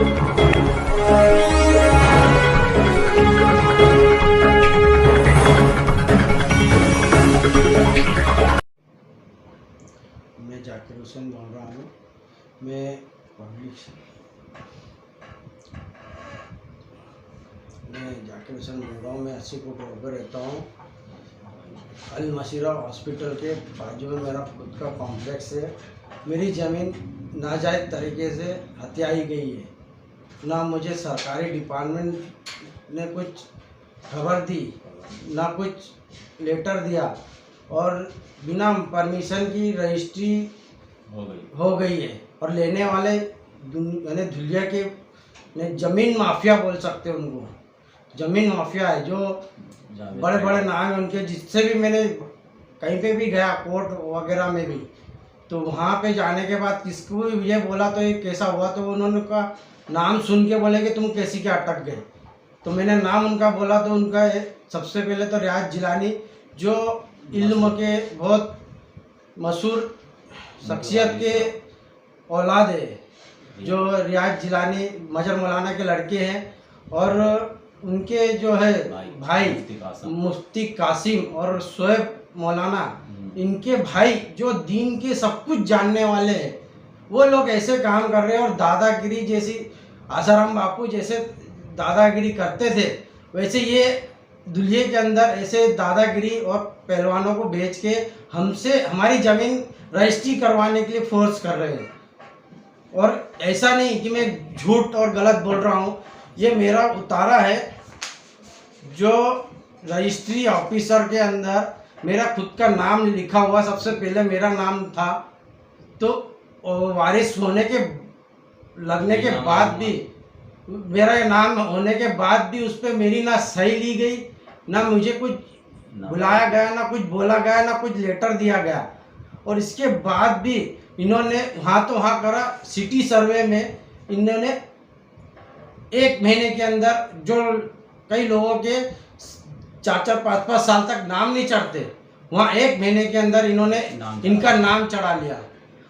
मैं जाकिर हुसैन बोल रहा हूँ। मैं जाकिर हुसैन बोल रहा हूँ। मैं 80 फुट रोड पर रहता हूँ। अल मसीरा हॉस्पिटल के बाजू में मेरा खुद का कॉम्प्लेक्स है। मेरी ज़मीन नाजायज़ तरीके से हथियाई गई है। ना मुझे सरकारी डिपार्टमेंट ने कुछ खबर दी, ना कुछ लेटर दिया, और बिना परमिशन की रजिस्ट्री हो गई है। और लेने वाले यानी धुलिया के ज़मीन माफिया बोल सकते हैं उनको। ज़मीन माफिया है, जो बड़े बड़े नाम हैं उनके, जिससे भी मैंने कहीं पे भी गया, कोर्ट वगैरह में भी, तो वहाँ पे जाने के बाद किसको भी ये बोला तो ये कैसा हुआ, तो उन्होंने का नाम सुन के बोले कि तुम कैसी के अटक गए। तो मैंने नाम उनका बोला तो उनका सबसे पहले तो रियाज जिलानी, जो इल्म के बहुत मशहूर शख्सियत के औलाद है, जो रियाज जिलानी मजर मौलाना के लड़के हैं, और उनके जो है भाई मुफ्ती कासिम और शोएब मौलाना, इनके भाई जो दीन के सब कुछ जानने वाले हैं, वो लोग ऐसे काम कर रहे हैं। और दादागिरी जैसी, आसाराम बापू जैसे दादागिरी करते थे, वैसे ये दुल्हे के अंदर ऐसे दादागिरी और पहलवानों को बेच के हमसे हमारी ज़मीन रजिस्ट्री करवाने के लिए फोर्स कर रहे हैं। और ऐसा नहीं कि मैं झूठ और गलत बोल रहा हूँ, ये मेरा उतारा है। जो रजिस्ट्री ऑफिसर के अंदर मेरा खुद का नाम लिखा हुआ, सबसे पहले मेरा नाम था, तो वारिस होने के लगने के बाद भी, मेरा नाम होने के बाद भी उस पर मेरी ना सही ली गई, ना मुझे कुछ बुलाया गया, ना कुछ बोला गया, ना कुछ लेटर दिया गया। और इसके बाद भी इन्होंने वहाँ तो वहाँ करा, सिटी सर्वे में इन्होंने 1 महीने के अंदर, जो कई लोगों के 4-4, 5-5 साल तक नाम नहीं चढ़ते, वहाँ 1 महीने के अंदर इन्होंने इनका नाम चढ़ा लिया।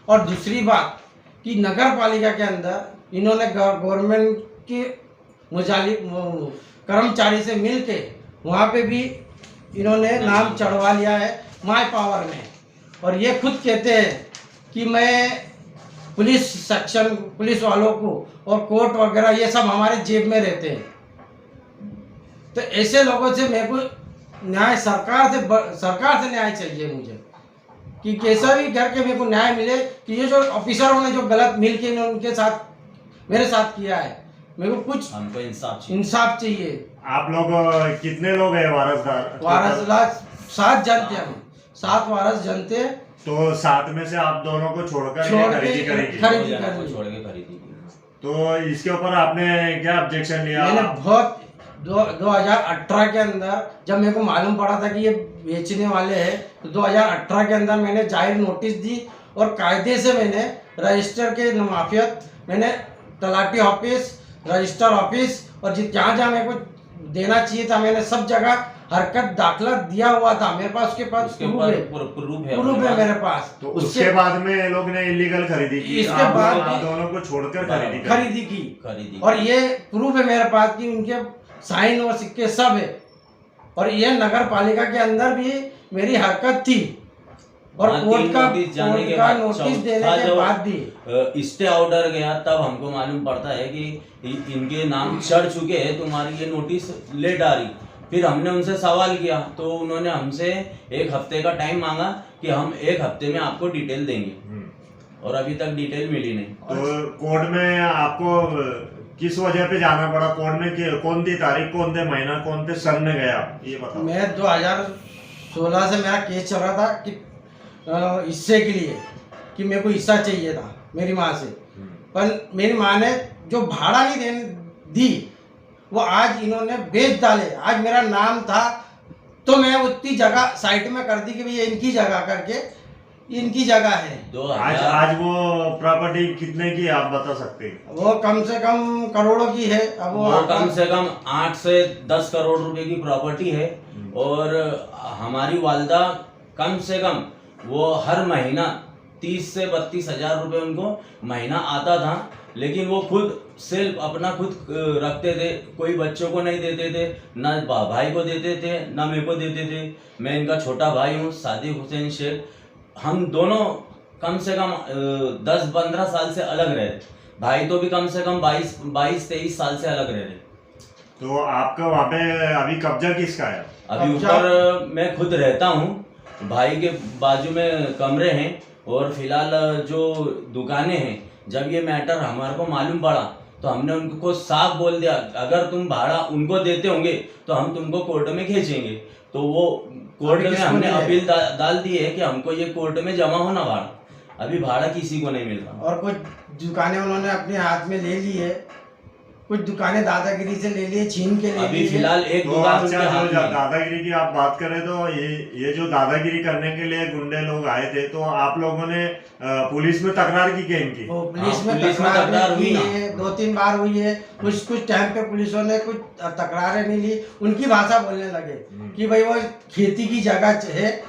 और दूसरी बात कि नगर पालिका के अंदर इन्होंने गवर्नमेंट के कर्मचारी से मिल के वहाँ पे भी इन्होंने नाम चढ़वा लिया है माय पावर में। और ये खुद कहते हैं कि मैं पुलिस सेक्शन, पुलिस वालों को और कोर्ट वगैरह ये सब हमारे जेब में रहते हैं। तो ऐसे लोगों से मेरे को न्याय, सरकार से न्याय चाहिए मुझे, कि कैसा भी करके मेरे को न्याय मिले, कि ये जो ऑफिसरों ने जो गलत मिल के उनके साथ मेरे साथ किया है, मेरे को कुछ हमको इंसाफ चाहिए। आप लोग कितने लोग हैं वारसदार? 7 जन थे हम, 7 वारस जन थे। तो 7 में से आप दोनों को छोड़कर खरीदी खरीदी। तो इसके ऊपर आपने क्या ऑब्जेक्शन लिया? मैंने बहुत 2018 के अंदर जब मेरे को मालूम पड़ा था कि ये बेचने वाले हैं, तो 2018 के अंदर मैंने जाहिर नोटिस दी, और कायदे से मैंने रजिस्टर के माफियत, मैंने तलाटी ऑफिस, रजिस्टर ऑफिस, और जहाँ जहाँ मेरे को देना चाहिए था, मैंने सब जगह हरकत दाखिला दिया हुआ था। मेरे पास उसके पास प्रूफ है मेरे पास। तो उसके बाद में लोग ने इलीगल खरीदी की, इसके बाद आप दोनों को छोड़कर खरीदी की। और ये प्रूफ है मेरे पास कि उनके साइन और सिक्के सब है। और ये नगर पालिका के अंदर भी मेरी हरकत थी, और कोर्ट का नोटिस देने के बाद भी स्टे ऑर्डर गया, तब हमको मालूम पड़ता है कि इनके नाम चढ़ चुके हैं, तुम्हारी ये नोटिस लेट आ रही। फिर हमने उनसे सवाल किया, तो उन्होंने हमसे 1 हफ्ते का टाइम मांगा कि हम 1 हफ्ते में आपको डिटेल देंगे, और अभी तक डिटेल मिली नहीं। तो कोर्ट में आपको किस वजह पे जाना पड़ा? कोर्ट में कौन सी तारीख, कौन से महीना, कौन से सन में गया, ये बताओ। मैं 2016 से मेरा केस चल रहा था कि हिस्से के लिए, कि मेरे को हिस्सा चाहिए था मेरी माँ से, पर मेरी माँ ने जो भाड़ा नहीं दी, वो आज इन्होंने बेच डाले। आज मेरा नाम था तो मैं उतनी जगह साइट में कर दी कि भैया इनकी जगह करके, इनकी जगह है। आज वो प्रॉपर्टी कितने की आप बता सकते हैं? वो कम से कम करोड़ों की है। अब वो कम से कम 8 से 10 करोड़ रुपए की प्रॉपर्टी है। और हमारी वालदा कम से कम वो हर महीना 30 से 32 हजार रुपए उनको महीना आता था। लेकिन वो खुद सेल्फ अपना खुद रखते थे, कोई बच्चों को नहीं देते थे, ना भाई को देते थे, ना मेरे को देते थे। मैं इनका छोटा भाई हूँ, सादिक हुसैन शेख। हम दोनों कम से कम 10-15 साल से अलग रहे। भाई तो भी कम से कम 22-23 साल से अलग रहे। तो आपका वहाँ पे अभी कब्जा किसका है? अभी ऊपर मैं खुद रहता हूँ, भाई के बाजू में कमरे हैं, और फिलहाल जो दुकानें हैं, जब ये मैटर हमारे को मालूम पड़ा तो हमने उनको साफ बोल दिया, अगर तुम भाड़ा उनको देते होंगे तो हम तुमको कोर्ट में खींचेंगे। तो वो कोर्ट में हमने अपील डाल दी है कि हमको ये कोर्ट में जमा होना भाड़ा। अभी भाड़ा किसी को नहीं मिल रहा। और कुछ दुकानें उन्होंने अपने हाथ में ले ली है, कुछ दुकानें दादागिरी से ले लिए, छीन के ले अभी लिए। फिलहाल एक तो दुकान अच्छा, उनके हाथ जो में है। दादागिरी की आप बात करें तो ये जो दादागिरी करने के लिए गुंडे लोग आए थे, तो आप लोगों ने पुलिस में तकरार की क्या इनकी? वो पुलिस हाँ, में पुलिस में तकरार तकरार हुई हुई है, 2-3 बार हुई है। कुछ टाइम पे पुलिसों ने कुछ तकरारें नहीं ली, उनकी भाषा बोलने लगे कि भाई वो खेती की जगह है,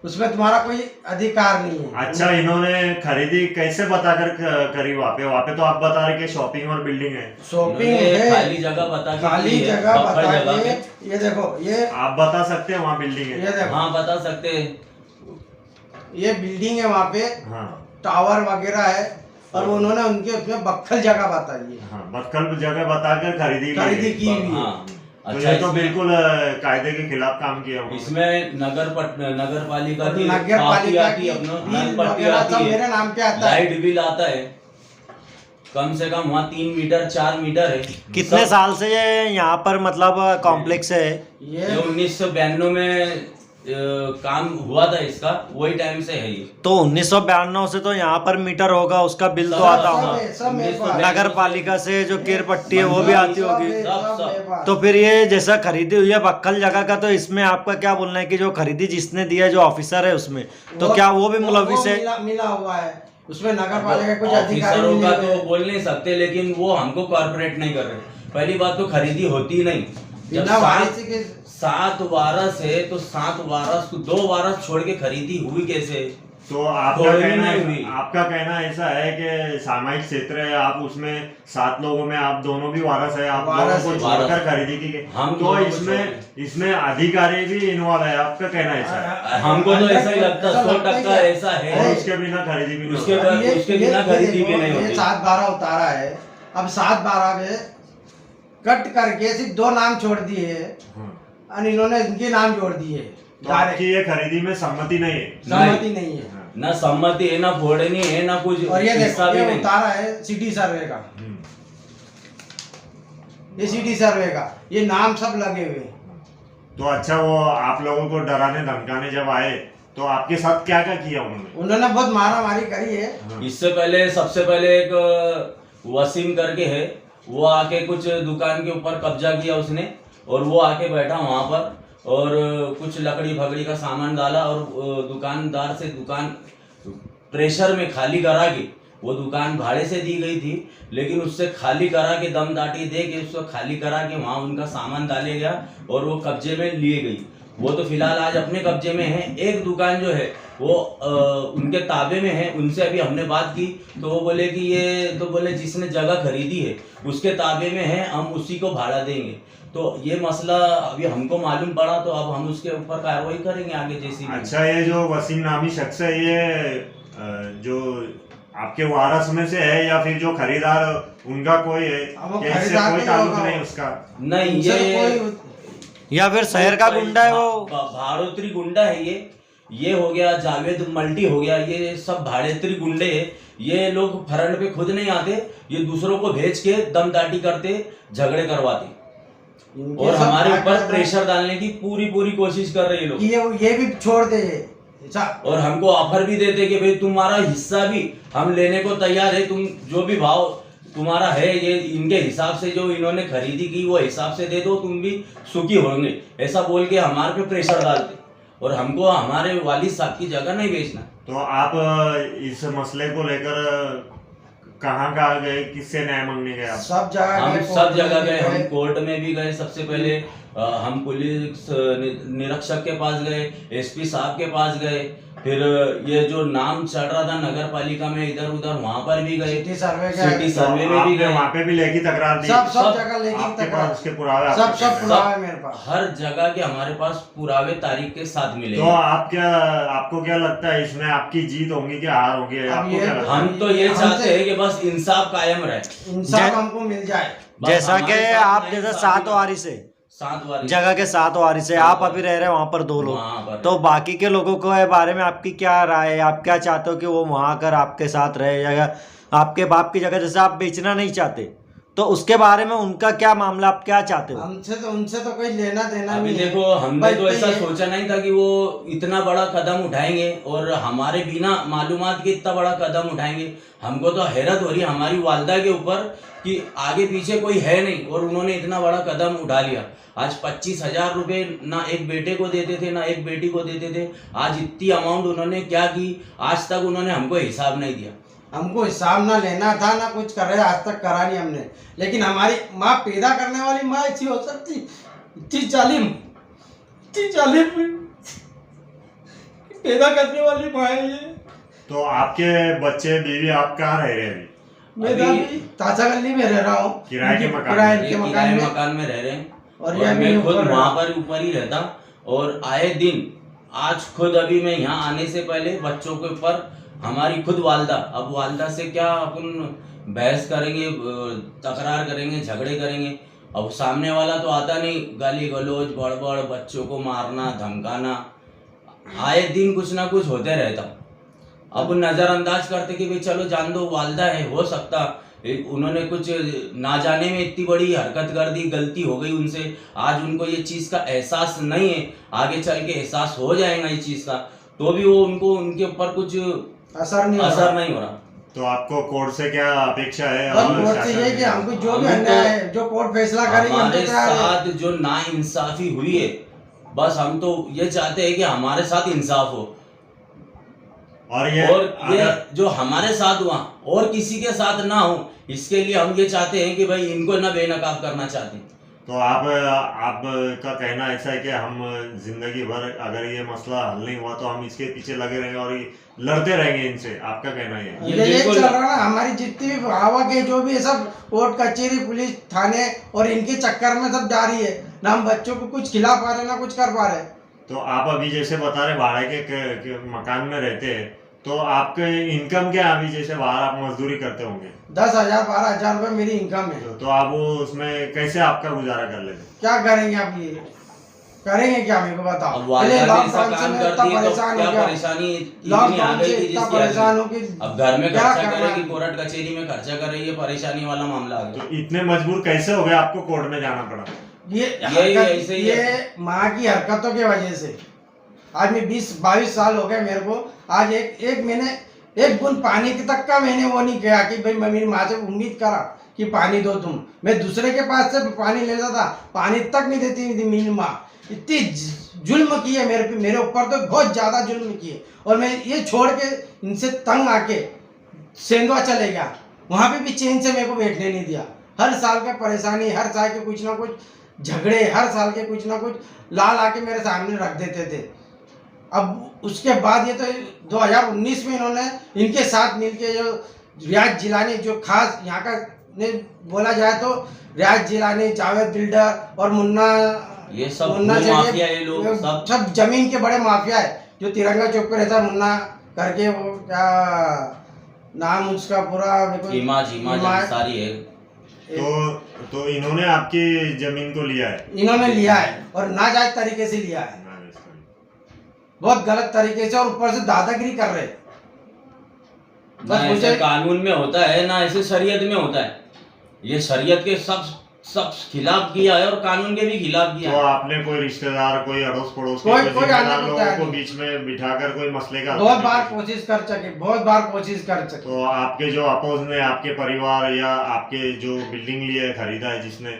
उसमें तुम्हारा कोई अधिकार नहीं है। अच्छा, इन्होंने खरीदी कैसे बताकर करी वहाँ पे तो आप बता रहे कि शॉपिंग और बिल्डिंग है। शॉपिंग उन्होंने है, खाली जगह बता के खाली दी है, जगह बफर बता जगह के, पे। ये देखो, ये आप बता सकते हैं वहाँ बिल्डिंग है? ये देखो, हाँ बता सकते हैं। ये बिल्डिंग है, वहाँ पे हाँ टावर वगैरह है, और उन्होंने उनके उसमें बक्खल जगह बताई है, हाँ, बत्कल जगह बताकर खरीदी की हुई है। हाँ, तो अच्छा, ये तो इसमें- बिल्कुल कायदे के खिलाफ काम किया हुआ। इसमें नगर पालिका की नगर पावती पालिका आती की है, अपना बिल नल पट्टी वगैरह आती सब है, मेरे नाम पे आता है। लाइट बिल आता है। कम से कम वहाँ 3 मीटर 4 मीटर है। कितने साल से ये यहाँ पर मतलब कॉम्प्लेक्स है? ये ये 1992 में काम हुआ था इसका, वही टाइम से है ये। तो 1992 से तो यहाँ पर मीटर होगा, उसका बिल तो आता होगा। सब मेरे पास। नगर पालिका से जो केर पट्टी है वो भी आती होगी। सब मेरे पास। तो फिर ये जैसा खरीदी हुई है बक्कल जगह का, तो इसमें आपका क्या बोलना है कि जो खरीदी जिसने दिया है, जो ऑफिसर है उसमें, तो क्या वो भी मुलविस है? मिला हुआ है उसमें, नगर पालिका कुछ अधिकारी ऑफिसरों का मिले हुए तो बोल नहीं सकते, लेकिन वो हमको कॉर्पोरेट नहीं कर रहे। पहली बात तो खरीदी होती नहीं। जब बिना वारसी के 7 वारस है तो 7 वारस को 2 वारस छोड़ के खरीदी हुई कैसे? तो आपका कोई कहना नहीं हुई। आपका कहना ऐसा है कि सामाजिक क्षेत्र है, आप उसमें 7 लोगों में आप दोनों भी वारस है, आप वारस दोनों को है। छोड़कर खरीदी की हम तो दोनों को इसमें अधिकारी भी इन्वॉल्व है, आपका कहना ऐसा है? हमको तो ऐसा ही लगता है, 100% ऐसा और है। उसके बिना खरीदी भी नहीं उसके होती। बाद उसके बिना खरीदी भी नहीं होती। 7-12 उतारा है, अब 7-12 में कट करके सिर्फ 2 नाम छोड़ दिए हैं, हाँ। और इन्होंने इनके नाम जोड़ दिए। तो आपकी ये खरीदी में सम्मति नहीं है? सहमति नहीं है। ना सम्मति है, ना फोड़नी है, ना कुछ और ये हिस्सा देखो, भी ये नहीं। उतारा है सिटी सर्वे का, ये सिटी सर्वे का, ये नाम सब लगे हुए हैं। तो अच्छा, वो आप लोगों को डराने धमकाने जब आए तो आपके साथ क्या क्या किया उन्होंने? उन्होंने बहुत मारा मारी करी है। इससे पहले सबसे पहले एक वसीम करके है, वो आके कुछ दुकान के ऊपर कब्जा किया उसने, और वो आके बैठा वहां पर, और कुछ लकड़ी फकड़ी का सामान डाला, और दुकानदार से दुकान प्रेशर में खाली करा के, वो दुकान भाड़े से दी गई थी, लेकिन उससे खाली करा के, दम दाटी दे के उसको खाली करा के वहाँ उनका सामान डाले गया और वो कब्जे में लिए गई। वो तो फिलहाल आज अपने कब्जे में है। एक दुकान जो है वो उनके ताबे में है। उनसे अभी हमने बात की तो वो बोले कि ये तो बोले जिसने जगह खरीदी है उसके ताबे में है, हम उसी को भाड़ा देंगे। तो ये मसला अभी हमको मालूम पड़ा, तो अब हम उसके ऊपर कार्रवाई करेंगे आगे जैसी भी। अच्छा, ये जो वसीम नामी शख्स है, ये जो आपके वारस में से है या फिर जो खरीदार उनका कोई है? अब वो क्या इससे खरीदार कोई नहीं ताल्लुक होगा। नहीं उसका? नहीं, उनसे तो ये कोई या फिर शहर का गुंडा है वो? भाड़ोतरी गुंडा है ये हो गया, जावेद मल्टी हो गया, ये सब भाड़ेतरी गुंडे हैं। ये लोग फ्रंट पे खुद नहीं आते, ये दूसरों को भेज के दमदाटी करते, झगड़े करवाते, इनके और सब हमारे भाग ऊपर जाता है प्रेशर डालने की पूरी कोशिश कर रहे हैं लोग। कि ये भी छोड़ दे। अच्छा, और हमको ऑफर भी देते कि भाई तुम्हारा हिस्सा भी हम लेने को तैयार है, तुम जो भी भाव तुम्हारा है, ये इनके हिसाब से जो इन्होंने खरीदी की वो हिसाब से दे दो, तुम भी सुखी होंगे, ऐसा बोल के हमारे पे प्रेशर डालते, और हमको हमारे वालिद साहब की जगह नहीं बेचना। तो आप इस मसले को लेकर कहाँ गए, किससे न्याय मांगने गए आप? सब जगह हम गए, सब कोर्ट जगह में गए, हम गए। कोर्ट में भी गए, सबसे पहले हम पुलिस निरीक्षक के पास गए, एसपी साहब के पास गए, फिर ये जो नाम चल रहा था नगर पालिका में इधर उधर वहां पर भी गए, सिटी सर्वे सिटी सर्वे में भी आपने गए, वहाँ पे भी लेखी तकरार दी? सब सब जगह लेकिन आपके तकरार, पास उसके पुरावे सब आपके सब पास? पुरावा है मेरे पास। हर जगह के हमारे पास पुरावे तारीख के साथ मिले। तो आपको क्या लगता है इसमें आपकी जीत होगी कि हार होगी? अब आपको ये क्या लगता है? हम तो ये चाहते हैं कि बस इंसाफ कायम रहे, इंसाफ हमको मिल जाए। बस जैसा हमारे कि साथ आप में जैसे इंसाफ 7 ही वारी से सात वारी जगह के 7 वारिस है, आप अभी रह रहे हैं वहां पर 2 वहाँ पर। लोग, तो बाकी के लोगों के बारे में आपकी क्या राय है? आप क्या चाहते हो कि वो वहां आकर आपके साथ रहे, या आपके बाप की जगह जैसे आप बेचना नहीं चाहते, तो उसके बारे में उनका क्या मामला, आप क्या चाहते हो? उनसे तो कोई लेना देना अभी नहीं है। देखो हमने बस तो ऐसा ये- सोचा नहीं था कि वो इतना बड़ा कदम उठाएंगे और हमारे बिना मालूमात के इतना बड़ा कदम उठाएंगे। हमको तो हैरत हो रही है हमारी वालदा के ऊपर कि आगे पीछे कोई है नहीं और उन्होंने इतना बड़ा कदम उठा लिया। आज 25,000 रुपये ना एक बेटे को देते थे ना एक बेटी को देते थे, आज इतनी अमाउंट उन्होंने क्या की, आज तक उन्होंने हमको हिसाब नहीं दिया। हमको हिसाब ना लेना था ना कुछ कर रहे, आज तक करा नहीं हमने। लेकिन हमारी माँ पैदा करने वाली माँ ऐसी हो सकती, इतनी जालिम पैदा करने वाली माँ है ये। तो आपके बच्चे बीवी आप कहाँ रह रहे हैं अभी? मैं तो अभी ताजा गली में रह रहा हूँ, किराए के मकान किराए में? के किराए मकान में। मकान में रह रहे हैं और और ये मैं अभी खुद ऊपर वहां पर ऊपर ही रहता। और आए दिन आज खुद अभी मैं यहाँ आने से पहले बच्चों के ऊपर हमारी खुद वालदा, अब वालदा से क्या अपन बहस करेंगे, तकरार करेंगे, झगड़े करेंगे। अब सामने वाला तो आता नहीं, गाली गलौज बड़बड़, बच्चों को मारना धमकाना, आए दिन कुछ ना कुछ होते रहता। अब नजरअंदाज करते कि भाई चलो जान दो, वालदा है, हो सकता उन्होंने कुछ ना जाने में इतनी बड़ी हरकत कर दी, गलती हो गई उनसे। आज उनको ये चीज़ का एहसास नहीं है, आगे चल के एहसास हो जाएगा इस चीज़ का, तो भी वो उनके ऊपर कुछ असर नहीं नहीं हो रहा। तो आपको कोर्ट से क्या अपेक्षा है? बस और कोर्ट से शासन ये कि से? हमको जो भी हमको अन्याय है, जो कोर्ट फैसला करेगी हम हमारे तो तैयार हैं। साथ जो ना इंसाफी हुई है, बस हम तो ये चाहते हैं कि हमारे साथ इंसाफ हो। और ये जो हमारे साथ हुआ और किसी के साथ ना हो, इसके लिए हम ये चाहते हैं कि भाई इनको ना बेनकाब करना चाहते हैं। तो आपका कहना ऐसा है कि हम जिंदगी भर अगर ये मसला हल नहीं हुआ तो हम इसके पीछे लगे रहेंगे और लड़ते रहेंगे इनसे, आपका कहना ये है? ये ये बिल्कुल- चल रहा ना, हमारी जितनी भी हवा के जो भी है सब कोर्ट कचहरी पुलिस थाने और इनके चक्कर में सब जा रही है ना। हम बच्चों को कुछ खिला पा रहे ना कुछ कर पा रहे। तो आप अभी जैसे बता रहे भाड़े के मकान में रहते हैं, तो आपके इनकम क्या है? अभी जैसे बाहर आप मजदूरी करते होंगे, 10,000 12,000 रुपए मेरी इनकम है। तो आप वो उसमें कैसे आपका गुजारा कर लेते? क्या करेंगे आप, ये करेंगे क्या मेरे को बताओ। अब वालदा पहले भी ऐसा लॉकडाउन से काम मैं करती इतना है तो परेशान क्या हो गया, परेशानी इतनी आ लॉकडाउन गई से कि इतना जिसकी परेशान हो आदमी- कि अब घर में क्या खर्चा करना करेगी, है? कोर्ट कचहरी में खर्चा करेगी, परेशानी वाला मामला आ गया। तो इतने मजबूर कैसे हो गए आपको कोर्ट में जाना पड़ा? ये ऐसे ही है। ये माँ की हरकतों की वजह से आज मैं 20-22 साल हो गए मेरे को। आज एक मैंने एक बूंद पानी तक का मैंने वो नहीं किया कि भाई मैं मेरी माँ से उम्मीद करा कि पानी दो तुम। मैं दूसरे के पास से पानी लेता था, पानी तक नहीं देती थी मेरी माँ। इतनी जुल्म की है मेरे ऊपर, तो बहुत ज़्यादा जुल्म की है। और मैं ये छोड़ के इनसे तंग आके सेंधवा चले गया, वहाँ पे भी चैन से मेरे को बैठने नहीं दिया। हर साल का परेशानी, हर साल के कुछ ना कुछ झगड़े, हर साल के कुछ ना कुछ लाल आके मेरे सामने रख देते थे। अब उसके बाद ये तो 2019 में इन्होंने इनके साथ मिलके जो रियाज जिलानी, जो खास यहाँ का ने बोला जाए तो रियाज जिलानी, जावेद बिल्डर और मुन्ना, ये सब मुन्ना से माफिया ये लोग सब जमीन के बड़े माफिया है। जो तिरंगा चौक पे रहता है मुन्ना करके, वो क्या नाम उसका पूरा सारी है। तो इन्होंने आपकी जमीन को लिया है? इन्होंने लिया है और नाजायज तरीके से लिया है, बहुत गलत तरीके से, और ऊपर से दादागिरी कर रहे। ना ऐसे कानून में होता है ना ऐसे शरीयत में होता है। ये शरीयत के सब खिलाफ किया है और कानून के भी खिलाफ किया तो है। आपने कोई रिश्तेदार, कोई अड़ोस पड़ोस के कोई जिम्मेदार आने को लोगों तैयार को नहीं। बीच में बिठाकर कोई मसले का बहुत बार कोशिश कर सके, बहुत बार कोशिश कर सके। तो आपके जो अपोज ने आपके परिवार या आपके जो बिल्डिंग लिए खरीदा है जिसने,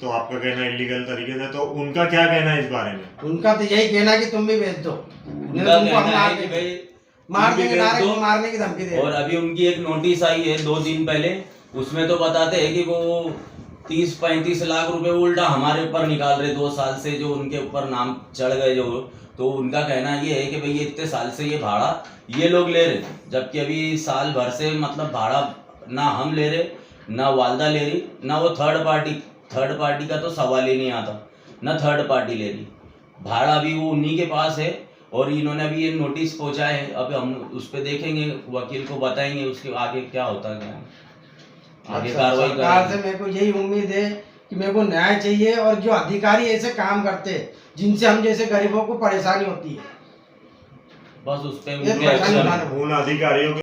तो आपका कहना इलीगल तरीके से, तो उनका क्या कहना है इस बारे में? उनका तो यही कहना है कि तुम भी बेच दो, नहीं तो उनका तुमको हम कहना मार है कि देंगे, भाई मार तुम भी देंगे, बेच दो। मारने की धमकी दे। और अभी उनकी एक नोटिस आई है 2 दिन पहले, उसमें तो बताते हैं कि वो 30-35 लाख रुपए उल्टा हमारे ऊपर निकाल रहे 2 साल से, जो उनके ऊपर नाम चढ़ गए जो। तो उनका कहना ये है कि भाई ये इतने साल से ये भाड़ा ये लोग ले रहे, जबकि अभी साल भर से मतलब भाड़ा ना हम ले रहे, ना वालदा ले रही, ना वो थर्ड पार्टी का तो सवाल ही नहीं आता, ना थर्ड पार्टी ले रही। भाड़ा अभी वो उन्हीं के पास है और इन्होंने अभी ये नोटिस पहुंचाए है। अब हम उस पर देखेंगे, वकील को बताएंगे उसके आगे क्या होता है, क्या आगे कार्रवाई सरकार से करेंगे। मेरे को यही उम्मीद है कि मेरे को न्याय चाहिए, और जो अधिकारी ऐसे काम करते हैं जिनसे हम जैसे गरीबों को परेशानी होती है, बस उस पे ये परेशानी उठाना उन अधिकारियों के